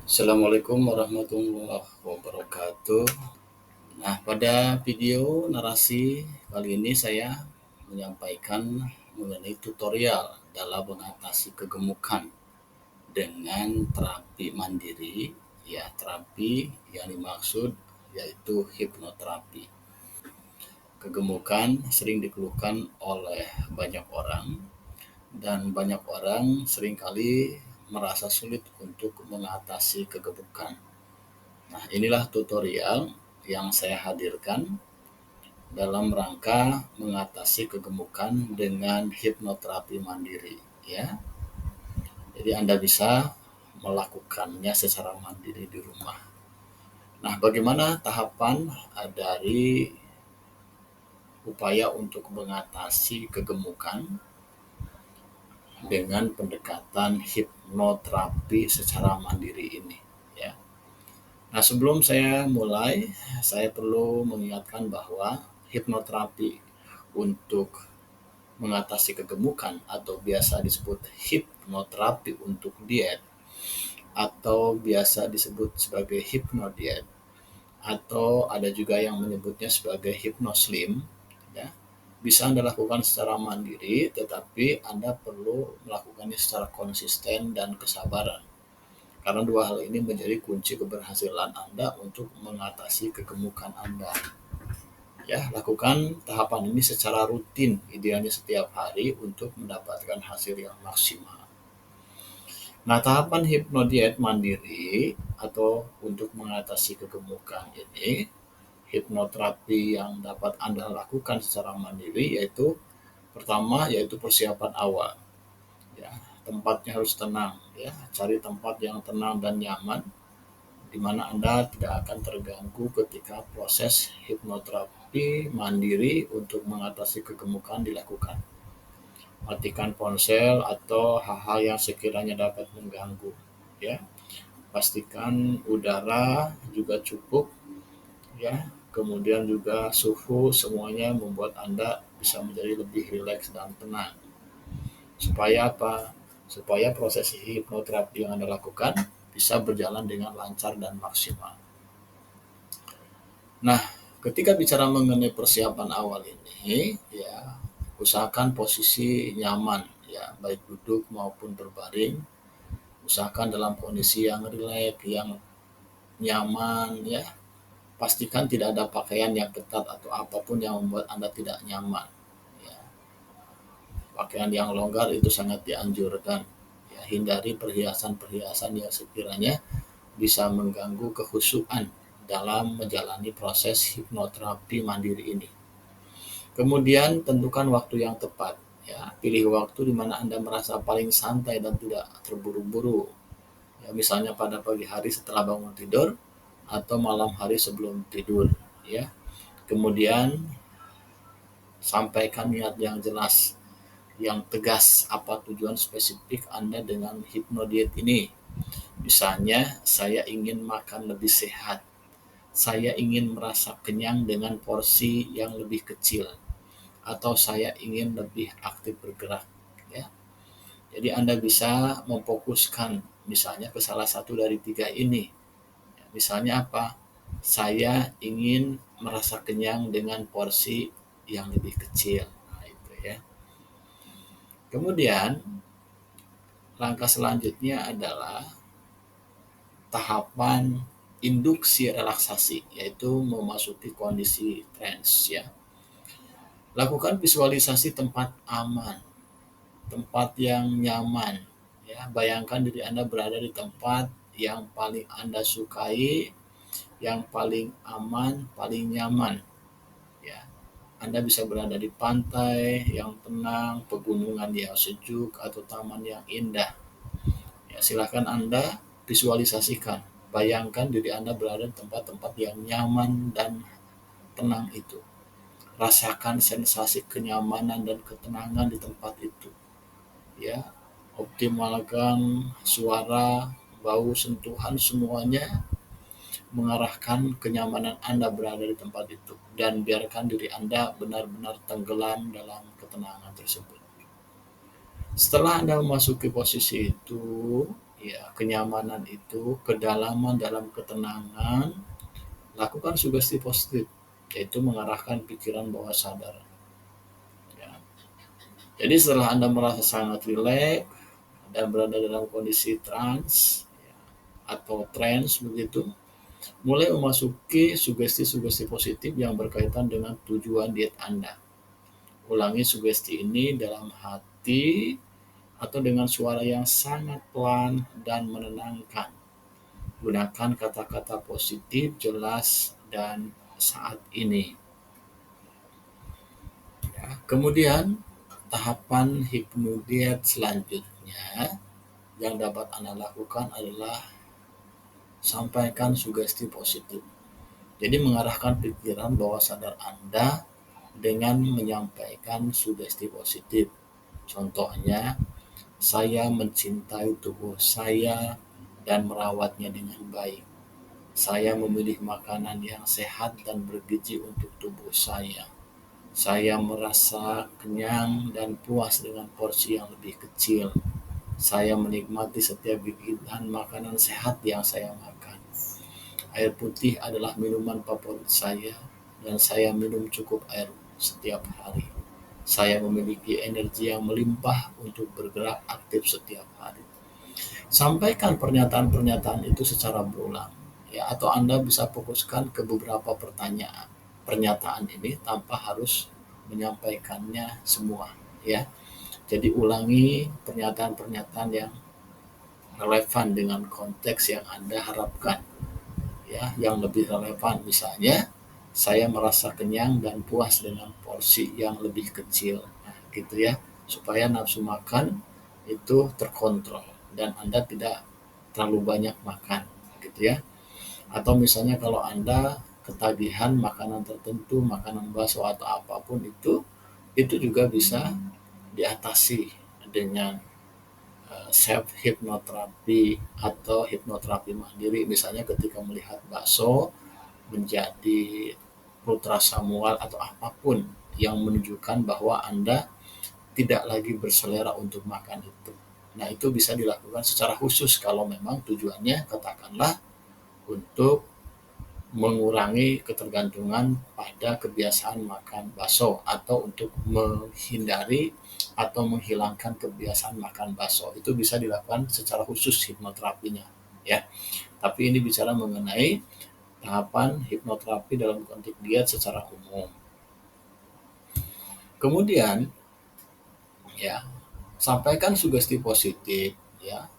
Assalamualaikum warahmatullahi wabarakatuh. Nah, pada video narasi kali ini saya menyampaikan mengenai tutorial dalam mengatasi kegemukan dengan terapi mandiri. Ya, terapi yang dimaksud yaitu hipnoterapi. Kegemukan sering dikeluhkan oleh banyak orang dan banyak orang seringkali merasa sulit untuk mengatasi kegemukan. Nah, inilah tutorial yang saya hadirkan dalam rangka mengatasi kegemukan dengan hipnoterapi mandiri, ya. Jadi Anda bisa melakukannya secara mandiri di rumah. Nah, bagaimana tahapan dari upaya untuk mengatasi kegemukan dengan pendekatan hipnoterapi secara mandiri ini, ya. Nah, sebelum saya mulai, saya perlu mengingatkan bahwa hipnoterapi untuk mengatasi kegemukan atau biasa disebut hipnoterapi untuk diet atau biasa disebut sebagai hipnodiet atau ada juga yang menyebutnya sebagai hipnoslim, ya. Bisa Anda lakukan secara mandiri, tetapi Anda perlu melakukannya secara konsisten dan kesabaran. Karena dua hal ini menjadi kunci keberhasilan Anda untuk mengatasi kegemukan Anda. Ya, lakukan tahapan ini secara rutin, idealnya setiap hari untuk mendapatkan hasil yang maksimal. Nah, tahapan hipnodiet mandiri atau untuk mengatasi kegemukan ini, hipnoterapi yang dapat Anda lakukan secara mandiri yaitu pertama yaitu persiapan awal. Ya, tempatnya harus tenang, ya. Cari tempat yang tenang dan nyaman di mana Anda tidak akan terganggu ketika proses hipnoterapi mandiri untuk mengatasi kegemukan dilakukan. Matikan ponsel atau hal-hal yang sekiranya dapat mengganggu, ya. Pastikan udara juga cukup, ya. Kemudian juga suhu semuanya membuat Anda bisa menjadi lebih rileks dan tenang. Supaya apa? Supaya proses hipnoterapi yang Anda lakukan bisa berjalan dengan lancar dan maksimal. Nah, ketika bicara mengenai persiapan awal ini, ya, usahakan posisi nyaman, ya, baik duduk maupun berbaring. Usahakan dalam kondisi yang rileks, yang nyaman, ya. Pastikan tidak ada pakaian yang ketat atau apapun yang membuat Anda tidak nyaman. Ya. Pakaian yang longgar itu sangat dianjurkan. Ya, hindari perhiasan-perhiasan yang sekiranya bisa mengganggu kehusuan dalam menjalani proses hipnoterapi mandiri ini. Kemudian tentukan waktu yang tepat. Ya, pilih waktu di mana Anda merasa paling santai dan tidak terburu-buru. Ya, misalnya pada pagi hari setelah bangun tidur atau malam hari sebelum tidur. Ya. Kemudian sampaikan niat yang jelas, yang tegas apa tujuan spesifik Anda dengan hipnodiet ini. Misalnya, saya ingin makan lebih sehat. Saya ingin merasa kenyang dengan porsi yang lebih kecil. Atau saya ingin lebih aktif bergerak. Ya. Jadi Anda bisa memfokuskan misalnya ke salah satu dari tiga ini. Misalnya apa? Saya ingin merasa kenyang dengan porsi yang lebih kecil. Nah, itu ya. Kemudian langkah selanjutnya adalah tahapan induksi relaksasi, yaitu memasuki kondisi trance, ya. Lakukan visualisasi tempat aman, tempat yang nyaman, ya. Bayangkan diri Anda berada di tempat yang paling Anda sukai, yang paling aman, paling nyaman, ya. Anda bisa berada di pantai yang tenang, pegunungan yang sejuk, atau taman yang indah. Ya, silakan Anda visualisasikan. Bayangkan diri Anda berada di tempat-tempat yang nyaman dan tenang itu. Rasakan sensasi kenyamanan dan ketenangan di tempat itu. Ya, optimalkan suara, bau, sentuhan semuanya mengarahkan kenyamanan Anda berada di tempat itu dan biarkan diri Anda benar-benar tenggelam dalam ketenangan tersebut. Setelah Anda memasuki posisi itu, ya, kenyamanan itu, kedalaman dalam ketenangan, lakukan sugesti positif, yaitu mengarahkan pikiran bawah sadar. Ya. Jadi setelah Anda merasa sangat rileks dan berada dalam kondisi trance atau trance begitu, mulai memasuki sugesti-sugesti positif yang berkaitan dengan tujuan diet Anda. Ulangi sugesti ini dalam hati atau dengan suara yang sangat pelan dan menenangkan. Gunakan kata-kata positif, jelas, dan saat ini. Ya. Kemudian, tahapan hipnodiet selanjutnya yang dapat Anda lakukan adalah sampaikan sugesti positif. Jadi mengarahkan pikiran bawah sadar Anda dengan menyampaikan sugesti positif. Contohnya, saya mencintai tubuh saya dan merawatnya dengan baik. Saya memilih makanan yang sehat dan bergizi untuk tubuh saya. Saya merasa kenyang dan puas dengan porsi yang lebih kecil. Saya menikmati setiap gigitan makanan sehat yang saya makan. Air putih adalah minuman favorit saya dan saya minum cukup air setiap hari. Saya memiliki energi yang melimpah untuk bergerak aktif setiap hari. Sampaikan pernyataan-pernyataan itu secara berulang, ya, atau Anda bisa fokuskan ke beberapa pertanyaan pernyataan ini tanpa harus menyampaikannya semua, ya. Jadi ulangi pernyataan-pernyataan yang relevan dengan konteks yang Anda harapkan, ya, yang lebih relevan. Misalnya, saya merasa kenyang dan puas dengan porsi yang lebih kecil, nah, gitu ya, supaya nafsu makan itu terkontrol dan Anda tidak terlalu banyak makan, gitu ya. Atau misalnya kalau Anda ketagihan makanan tertentu, makanan bakso atau apapun itu juga bisa diatasi dengan self hipnoterapi atau hipnoterapi mandiri. Misalnya ketika melihat bakso menjadi putra Samuel atau apapun yang menunjukkan bahwa Anda tidak lagi berselera untuk makan itu. Nah, itu bisa dilakukan secara khusus kalau memang tujuannya katakanlah untuk mengurangi ketergantungan pada kebiasaan makan bakso atau untuk menghindari atau menghilangkan kebiasaan makan bakso. Itu bisa dilakukan secara khusus hipnoterapinya, ya. Tapi ini bicara mengenai tahapan hipnoterapi dalam konteks diet secara umum. Kemudian, ya, sampaikan sugesti positif, ya,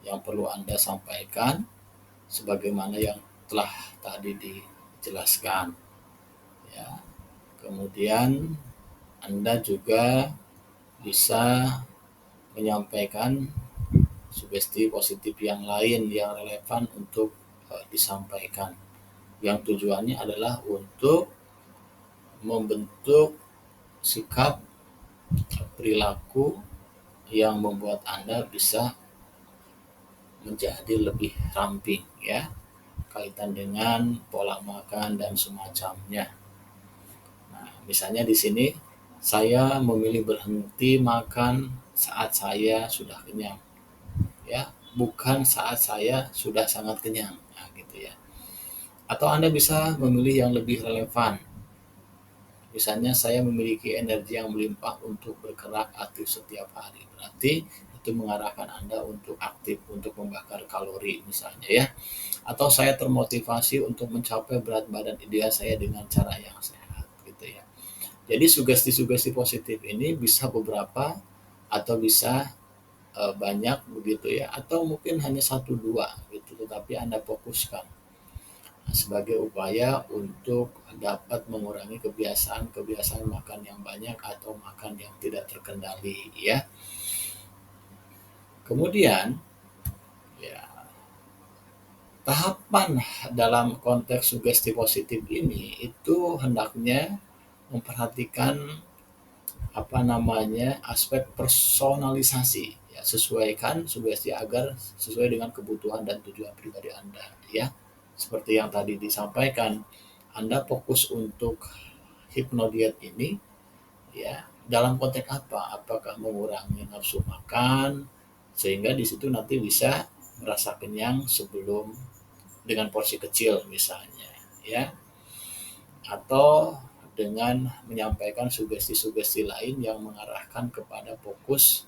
yang perlu Anda sampaikan sebagaimana yang telah tadi dijelaskan, ya. Kemudian Anda juga bisa menyampaikan sugesti positif yang lain yang relevan untuk disampaikan, yang tujuannya adalah untuk membentuk sikap perilaku yang membuat Anda bisa menjadi lebih ramping, ya, kaitan dengan pola makan dan semacamnya. Nah, misalnya di sini saya memilih berhenti makan saat saya sudah kenyang, ya, bukan saat saya sudah sangat kenyang, nah, gitu ya. Atau Anda bisa memilih yang lebih relevan. Misalnya saya memiliki energi yang melimpah untuk bergerak aktif setiap hari. Berarti itu mengarahkan Anda untuk aktif, untuk membakar kalori misalnya, ya. Atau saya termotivasi untuk mencapai berat badan ideal saya dengan cara yang sehat, gitu ya. Jadi sugesti-sugesti positif ini bisa beberapa atau bisa banyak begitu ya, atau mungkin hanya satu dua gitu, tetapi Anda fokuskan sebagai upaya untuk dapat mengurangi kebiasaan-kebiasaan makan yang banyak atau makan yang tidak terkendali, ya. Kemudian, ya, tahapan dalam konteks sugesti positif ini itu hendaknya memperhatikan apa namanya aspek personalisasi, ya, sesuaikan sugesti agar sesuai dengan kebutuhan dan tujuan pribadi Anda, ya. Seperti yang tadi disampaikan, Anda fokus untuk hipnodiet ini, ya, dalam konteks apa? Apakah mengurangi nafsu makan, sehingga di situ nanti bisa merasa kenyang sebelum dengan porsi kecil misalnya, ya, atau dengan menyampaikan sugesti-sugesti lain yang mengarahkan kepada fokus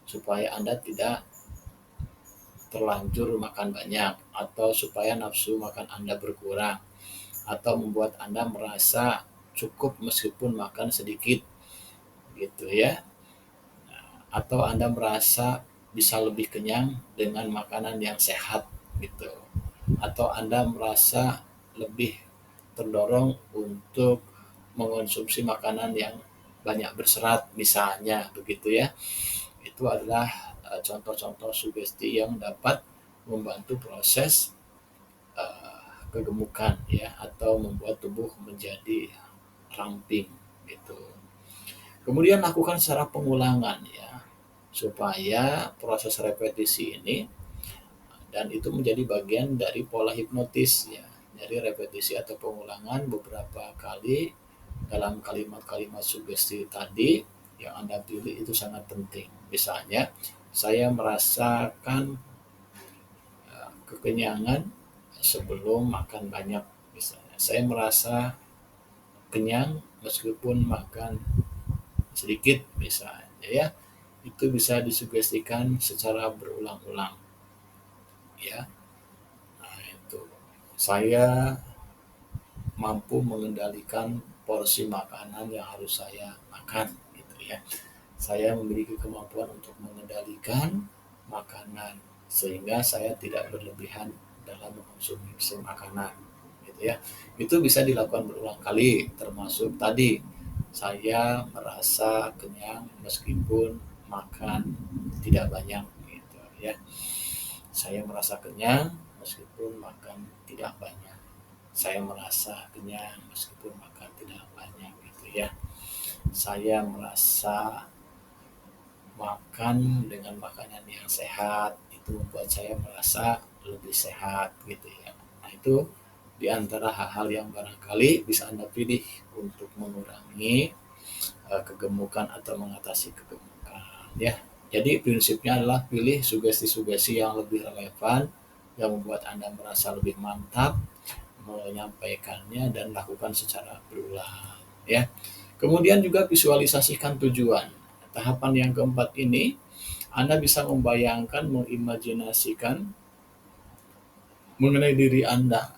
supaya Anda tidak terlanjur makan banyak, atau supaya nafsu makan Anda berkurang, atau membuat Anda merasa cukup meskipun makan sedikit gitu ya, atau Anda merasa bisa lebih kenyang dengan makanan yang sehat gitu, atau Anda merasa lebih terdorong untuk mengonsumsi makanan yang banyak berserat misalnya begitu ya. Itu adalah contoh-contoh sugesti yang dapat membantu proses kegemukan ya, atau membuat tubuh menjadi ramping gitu. Kemudian lakukan secara pengulangan ya, supaya proses repetisi ini dan itu menjadi bagian dari pola hipnotis ya. Jadi repetisi atau pengulangan beberapa kali dalam kalimat-kalimat sugesti tadi yang Anda pilih itu sangat penting. Misalnya, saya merasakan kekenyangan sebelum makan banyak. Misalnya, saya merasa kenyang meskipun makan sedikit misalnya ya. Itu bisa disugestikan secara berulang-ulang ya. Nah, itu. Saya mampu mengendalikan porsi makanan yang harus saya makan gitu ya. Saya memiliki kemampuan untuk mengendalikan makanan sehingga saya tidak berlebihan dalam mengonsumsi makanan gitu ya. Itu bisa dilakukan berulang kali, termasuk tadi saya merasa kenyang meskipun makan tidak banyak gitu ya. Saya merasa kenyang meskipun makan tidak banyak. Saya merasa kenyang meskipun makan tidak banyak gitu ya. Saya merasa makan dengan makanan yang sehat itu membuat saya merasa lebih sehat gitu ya. Nah, itu di antara hal-hal yang barangkali bisa Anda pilih untuk mengurangi kegemukan atau mengatasi kegemukan ya. Jadi prinsipnya adalah pilih sugesti-sugesti yang lebih relevan yang membuat Anda merasa lebih mantap menyampaikannya dan lakukan secara berulang ya. Kemudian juga visualisasikan tujuan. Tahapan yang keempat ini Anda bisa membayangkan, mengimajinasikan mengenai diri Anda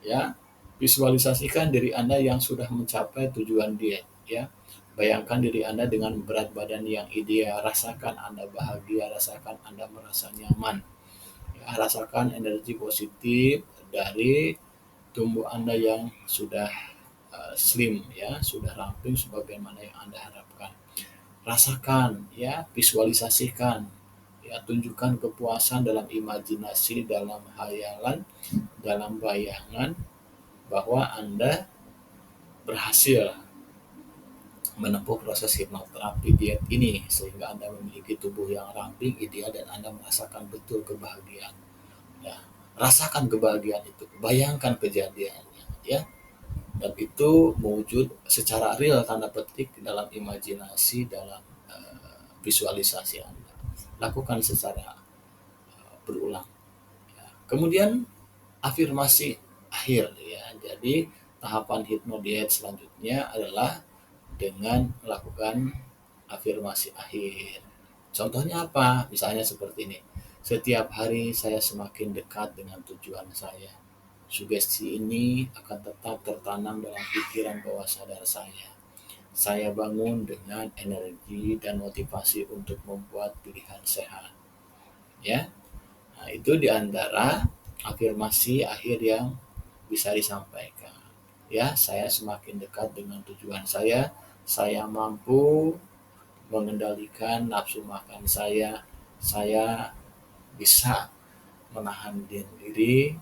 ya. Visualisasikan diri Anda yang sudah mencapai tujuan diet ya. Bayangkan diri Anda dengan berat badan yang ideal, rasakan Anda bahagia, rasakan Anda merasa nyaman. Ya, rasakan energi positif dari tubuh Anda yang sudah slim ya, sudah ramping sebagaimana yang Anda harapkan. Rasakan ya, visualisasikan ya, tunjukkan kepuasan dalam imajinasi, dalam hayalan, dalam bayangan bahwa Anda berhasil menempuh proses hipnoterapi diet ini sehingga Anda memiliki tubuh yang ramping, ideal, dan Anda merasakan betul kebahagiaan. Ya, rasakan kebahagiaan itu, bayangkan kejadiannya, ya, dan itu mewujud secara real tanda petik dalam imajinasi, dalam visualisasi Anda. Lakukan secara berulang. Ya. Kemudian afirmasi akhir, ya. Jadi tahapan hipnodiet selanjutnya adalah dengan melakukan afirmasi akhir. Contohnya apa? Misalnya seperti ini. Setiap hari saya semakin dekat dengan tujuan saya. Sugesti ini akan tetap tertanam dalam pikiran bawah sadar saya. Saya bangun dengan energi dan motivasi untuk membuat pilihan sehat. Ya, nah, itu diantara afirmasi akhir yang bisa disampaikan. Ya, saya semakin dekat dengan tujuan saya. Saya mampu mengendalikan nafsu makan saya. Saya bisa menahan diri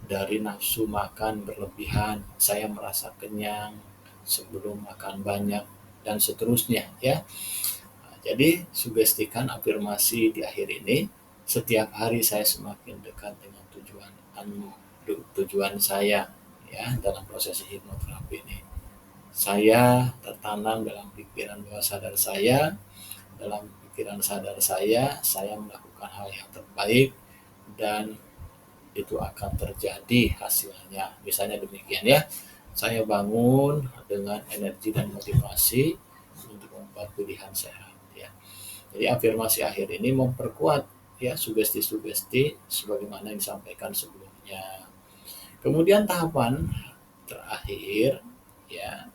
dari nafsu makan berlebihan. Saya merasa kenyang sebelum makan banyak dan seterusnya ya. Nah, jadi sugestikan afirmasi di akhir ini, setiap hari saya semakin dekat dengan tujuan saya ya dalam proses hipnoterapi ini. Saya tertanam dalam pikiran bawah sadar saya, dalam pikiran sadar saya melakukan hal yang terbaik dan itu akan terjadi hasilnya. Misalnya demikian ya. Saya bangun dengan energi dan motivasi untuk membuat pilihan sehat ya. Jadi afirmasi akhir ini memperkuat ya sugesti-sugesti sebagaimana yang disampaikan sebelumnya. Kemudian tahapan terakhir ya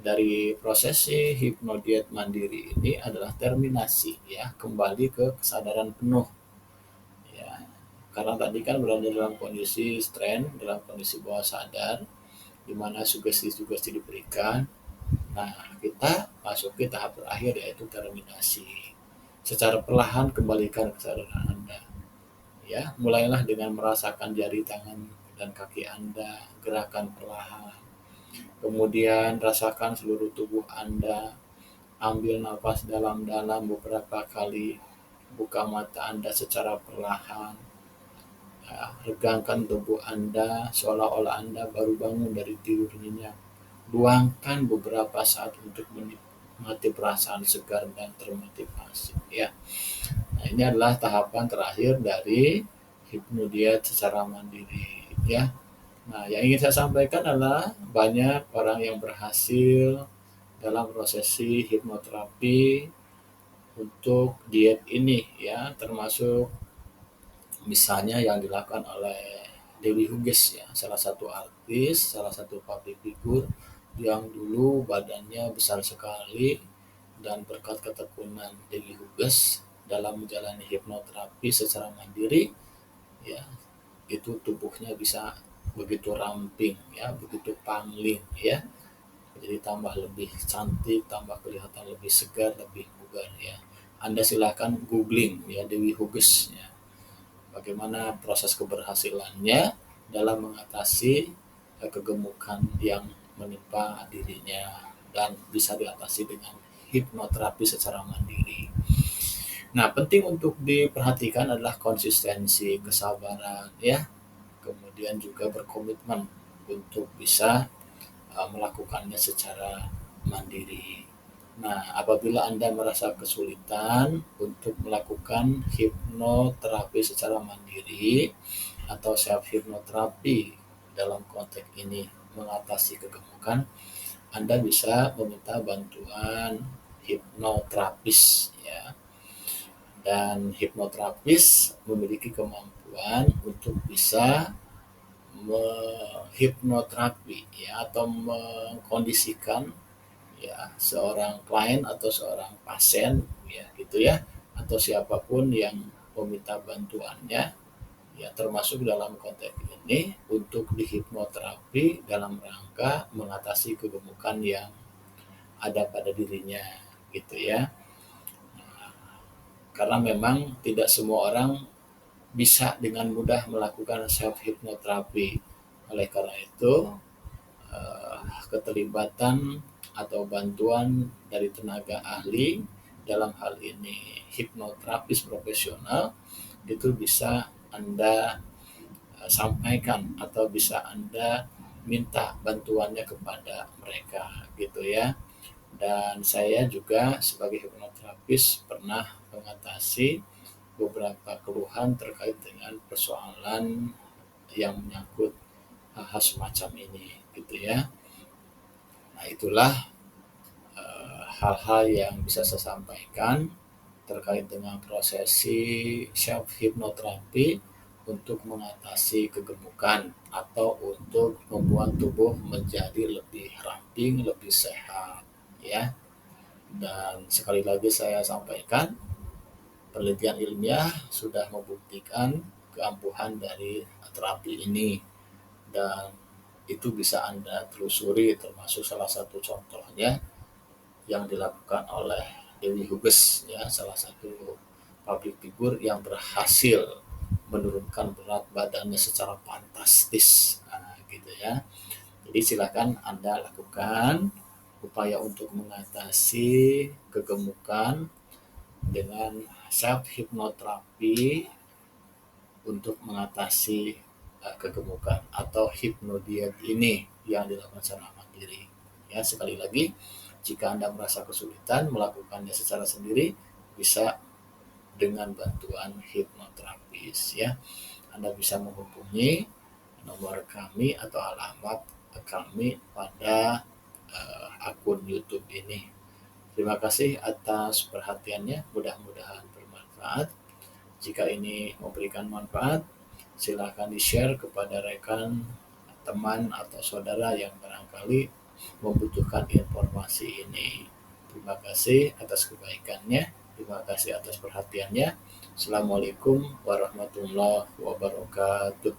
dari prosesi hipnodiet mandiri ini adalah terminasi ya, kembali ke kesadaran penuh ya. Karena tadi kan berada dalam kondisi strength, dalam kondisi bawah sadar di mana sugesti-sugesti diberikan. Nah, kita masuk ke tahap terakhir yaitu terminasi. Secara perlahan kembalikan kesadaran Anda. Ya, mulailah dengan merasakan jari tangan dan kaki Anda, gerakan perlahan. Kemudian rasakan seluruh tubuh Anda. Ambil nafas dalam-dalam beberapa kali. Buka mata Anda secara perlahan. Ya, regangkan tubuh Anda seolah-olah Anda baru bangun dari tidur nyenyak. Luangkan beberapa saat untuk menikmati perasaan segar dan termotivasi ya. Nah, ini adalah tahapan terakhir dari hipnodiet secara mandiri ya. Nah, yang ingin saya sampaikan adalah banyak orang yang berhasil dalam prosesi hipnoterapi untuk diet ini ya, termasuk misalnya yang dilakukan oleh Dewi Huges ya, salah satu artis, salah satu public figure yang dulu badannya besar sekali dan berkat ketekunan Dewi Huges dalam menjalani hipnoterapi secara mandiri ya, itu tubuhnya bisa begitu ramping ya, begitu pangling ya. Jadi tambah lebih cantik, tambah kelihatan lebih segar, lebih bugar ya. Anda silahkan googling ya Dewi Huges ya. Bagaimana proses keberhasilannya dalam mengatasi kegemukan yang menimpa dirinya dan bisa diatasi dengan hipnoterapi secara mandiri. Nah, penting untuk diperhatikan adalah konsistensi, kesabaran ya, kemudian juga berkomitmen untuk bisa melakukannya secara mandiri. Nah, apabila Anda merasa kesulitan untuk melakukan hipnoterapi secara mandiri atau self hipnoterapi dalam konteks ini mengatasi kegemukan, Anda bisa meminta bantuan hipnoterapis ya. Dan hipnoterapis memiliki kemampuan untuk bisa menghipnoterapi ya atau mengkondisikan ya seorang klien atau seorang pasien ya gitu ya, atau siapapun yang meminta bantuannya ya, termasuk dalam konteks ini untuk dihipnoterapi dalam rangka mengatasi kegemukan yang ada pada dirinya gitu ya. Karena memang tidak semua orang bisa dengan mudah melakukan self hipnoterapi. Oleh karena itu, keterlibatan atau bantuan dari tenaga ahli dalam hal ini hipnoterapis profesional itu bisa Anda sampaikan atau bisa Anda minta bantuannya kepada mereka gitu ya. Dan saya juga sebagai hipnoterapis pernah mengatasi beberapa keluhan terkait dengan persoalan yang menyangkut hal semacam ini gitu ya. Nah, itulah hal-hal yang bisa saya sampaikan terkait dengan prosesi self hipnoterapi untuk mengatasi kegemukan atau untuk membuat tubuh menjadi lebih ramping, lebih sehat ya. Dan sekali lagi saya sampaikan, penelitian ilmiah sudah membuktikan keampuhan dari terapi ini dan itu bisa Anda telusuri, termasuk salah satu contohnya yang dilakukan oleh Dewi Huges ya, salah satu public figure yang berhasil menurunkan berat badannya secara fantastis gitu ya. Jadi silakan Anda lakukan upaya untuk mengatasi kegemukan dengan self hipnoterapi untuk mengatasi kegemukan atau hipnodiet ini yang dilakukan secara mandiri. Ya, sekali lagi, jika Anda merasa kesulitan melakukannya secara sendiri, bisa dengan bantuan hipnoterapis ya. Anda bisa menghubungi nomor kami atau alamat kami pada akun YouTube ini. Terima kasih atas perhatiannya, mudah-mudahan bermanfaat. Jika ini memberikan manfaat, silakan di-share kepada rekan, teman, atau saudara yang barangkali membutuhkan informasi ini. Terima kasih atas kebaikannya, terima kasih atas perhatiannya. Assalamualaikum warahmatullahi wabarakatuh.